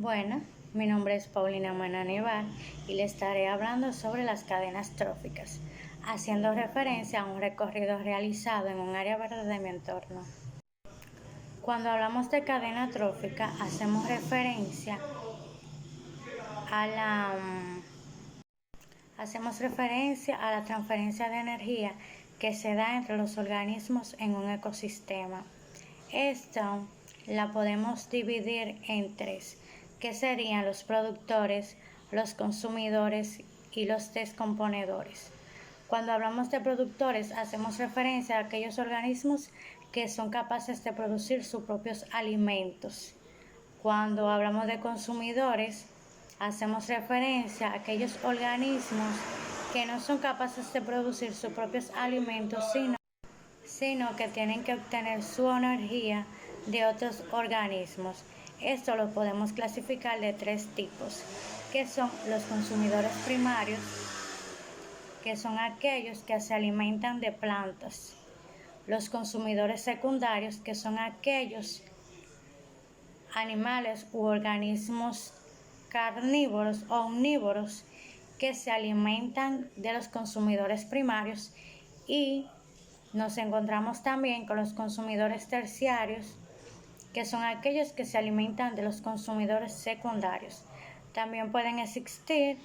Bueno, mi nombre es Paulina Mananivar y le estaré hablando sobre las cadenas tróficas, haciendo referencia a un recorrido realizado en un área verde de mi entorno. Cuando hablamos de cadena trófica, hacemos referencia a la transferencia de energía que se da entre los organismos en un ecosistema. Esta la podemos dividir en tres, que serían los productores, los consumidores y los descomponedores. Cuando hablamos de productores, hacemos referencia a aquellos organismos que son capaces de producir sus propios alimentos. Cuando hablamos de consumidores, hacemos referencia a aquellos organismos que no son capaces de producir sus propios alimentos, sino que tienen que obtener su energía de otros organismos. Esto lo podemos clasificar de tres tipos, que son los consumidores primarios, que son aquellos que se alimentan de plantas; los consumidores secundarios, que son aquellos animales u organismos carnívoros o omnívoros que se alimentan de los consumidores primarios; y nos encontramos también con los consumidores terciarios, que son aquellos que se alimentan de los consumidores secundarios. También pueden existir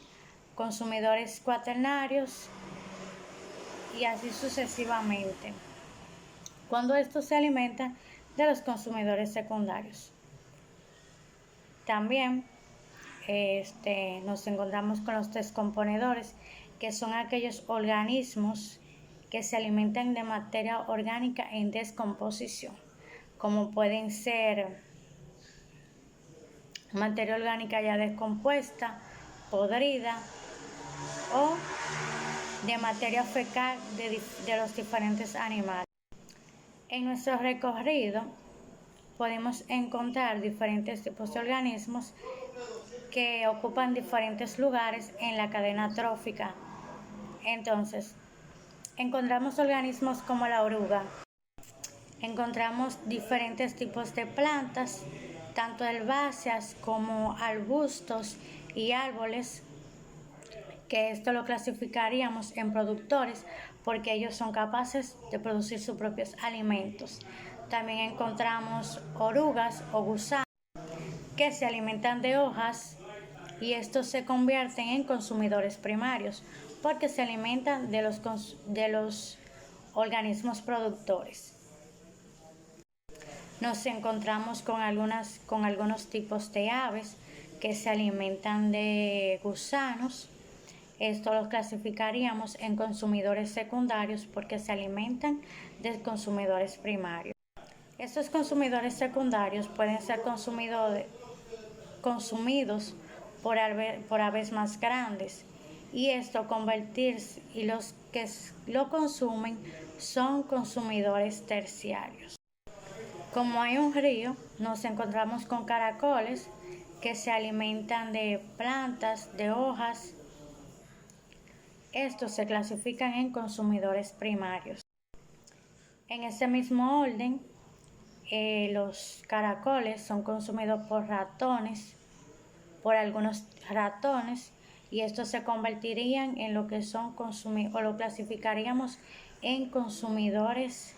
consumidores cuaternarios y así sucesivamente, cuando estos se alimentan de los consumidores secundarios. También nos encontramos con los descomponedores, que son aquellos organismos que se alimentan de materia orgánica en descomposición, como pueden ser materia orgánica ya descompuesta, podrida, o de materia fecal de los diferentes animales. En nuestro recorrido podemos encontrar diferentes tipos de organismos que ocupan diferentes lugares en la cadena trófica. Entonces, encontramos organismos como la oruga. Encontramos diferentes tipos de plantas, tanto herbáceas como arbustos y árboles, que esto lo clasificaríamos en productores porque ellos son capaces de producir sus propios alimentos. También encontramos orugas o gusanos que se alimentan de hojas, y estos se convierten en consumidores primarios porque se alimentan de los organismos productores. Nos encontramos con algunos tipos de aves que se alimentan de gusanos. Esto los clasificaríamos en consumidores secundarios porque se alimentan de consumidores primarios. Estos consumidores secundarios pueden ser consumidos por aves más grandes, y los que lo consumen son consumidores terciarios. Como hay un río, nos encontramos con caracoles que se alimentan de plantas, de hojas. Estos se clasifican en consumidores primarios. En ese mismo orden, los caracoles son consumidos por algunos ratones, y estos se convertirían en lo que son o lo clasificaríamos en consumidores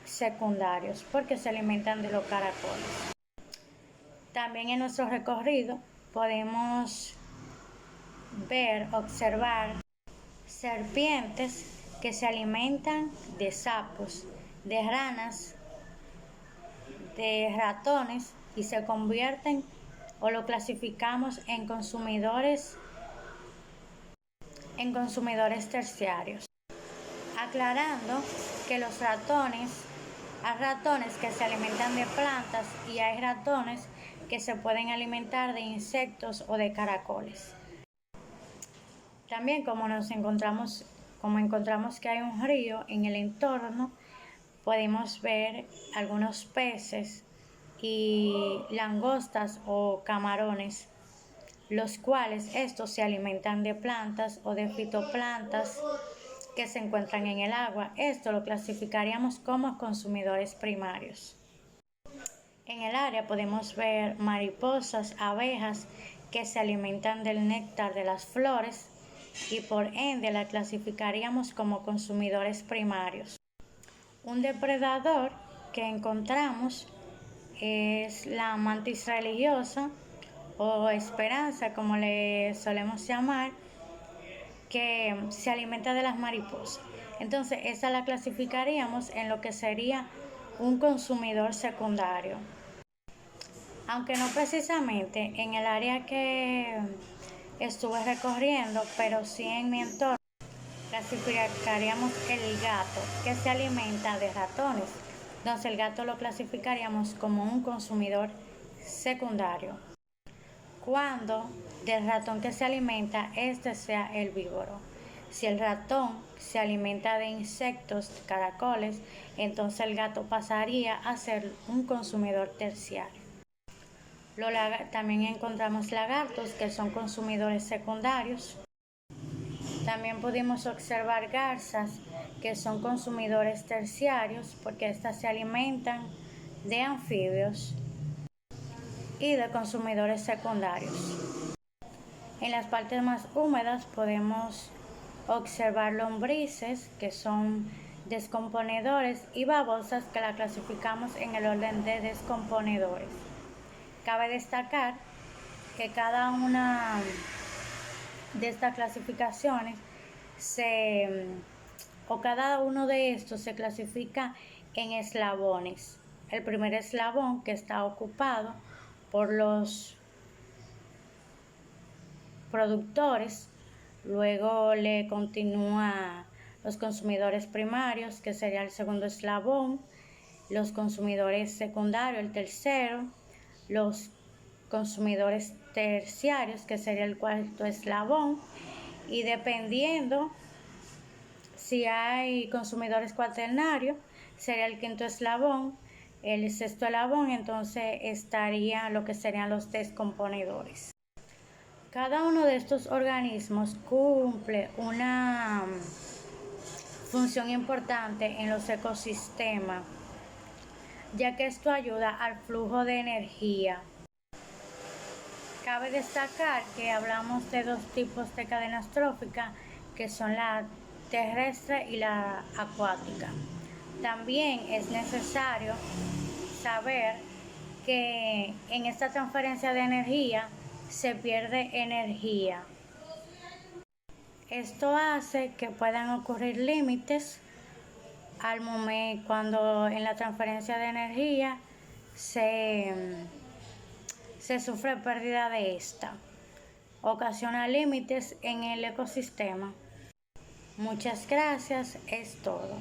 secundarios porque se alimentan de los caracoles. También en nuestro recorrido podemos observar serpientes que se alimentan de sapos, de ranas, de ratones, y se convierten o lo clasificamos en consumidores terciarios. Aclarando que hay ratones que se alimentan de plantas y hay ratones que se pueden alimentar de insectos o de caracoles. También como encontramos que hay un río en el entorno, podemos ver algunos peces y langostas o camarones, los cuales estos se alimentan de plantas o de fitoplantas que se encuentran en el agua. Esto lo clasificaríamos como consumidores primarios. En el área podemos ver mariposas, abejas que se alimentan del néctar de las flores y por ende la clasificaríamos como consumidores primarios. Un depredador que encontramos es la mantis religiosa o esperanza, como le solemos llamar, que se alimenta de las mariposas. Entonces, esa la clasificaríamos en lo que sería un consumidor secundario. Aunque no precisamente en el área que estuve recorriendo, pero sí en mi entorno, clasificaríamos el gato que se alimenta de ratones. Entonces el gato lo clasificaríamos como un consumidor secundario. Cuando del ratón que se alimenta, este sea herbívoro. Si el ratón se alimenta de insectos, caracoles, entonces el gato pasaría a ser un consumidor terciario. También encontramos lagartos que son consumidores secundarios. También pudimos observar garzas que son consumidores terciarios porque éstas se alimentan de anfibios y de consumidores secundarios. En las partes más húmedas podemos observar lombrices que son descomponedores y babosas que la clasificamos en el orden de descomponedores. Cabe destacar que cada una de estas clasificaciones cada uno de estos se clasifica en eslabones. El primer eslabón que está ocupado por los productores, luego le continúa los consumidores primarios, que sería el segundo eslabón, los consumidores secundarios, el tercero, los consumidores terciarios, que sería el cuarto eslabón, y dependiendo si hay consumidores cuaternarios, sería el quinto eslabón, el sexto eslabón, entonces estaría lo que serían los descomponedores. Cada uno de estos organismos cumple una función importante en los ecosistemas, ya que esto ayuda al flujo de energía. Cabe destacar que hablamos de dos tipos de cadenas tróficas, que son la terrestre y la acuática. También es necesario saber que en esta transferencia de energía se pierde energía. Esto hace que puedan ocurrir límites al momento cuando en la transferencia de energía se sufre pérdida de esta. Ocasiona límites en el ecosistema. Muchas gracias, es todo.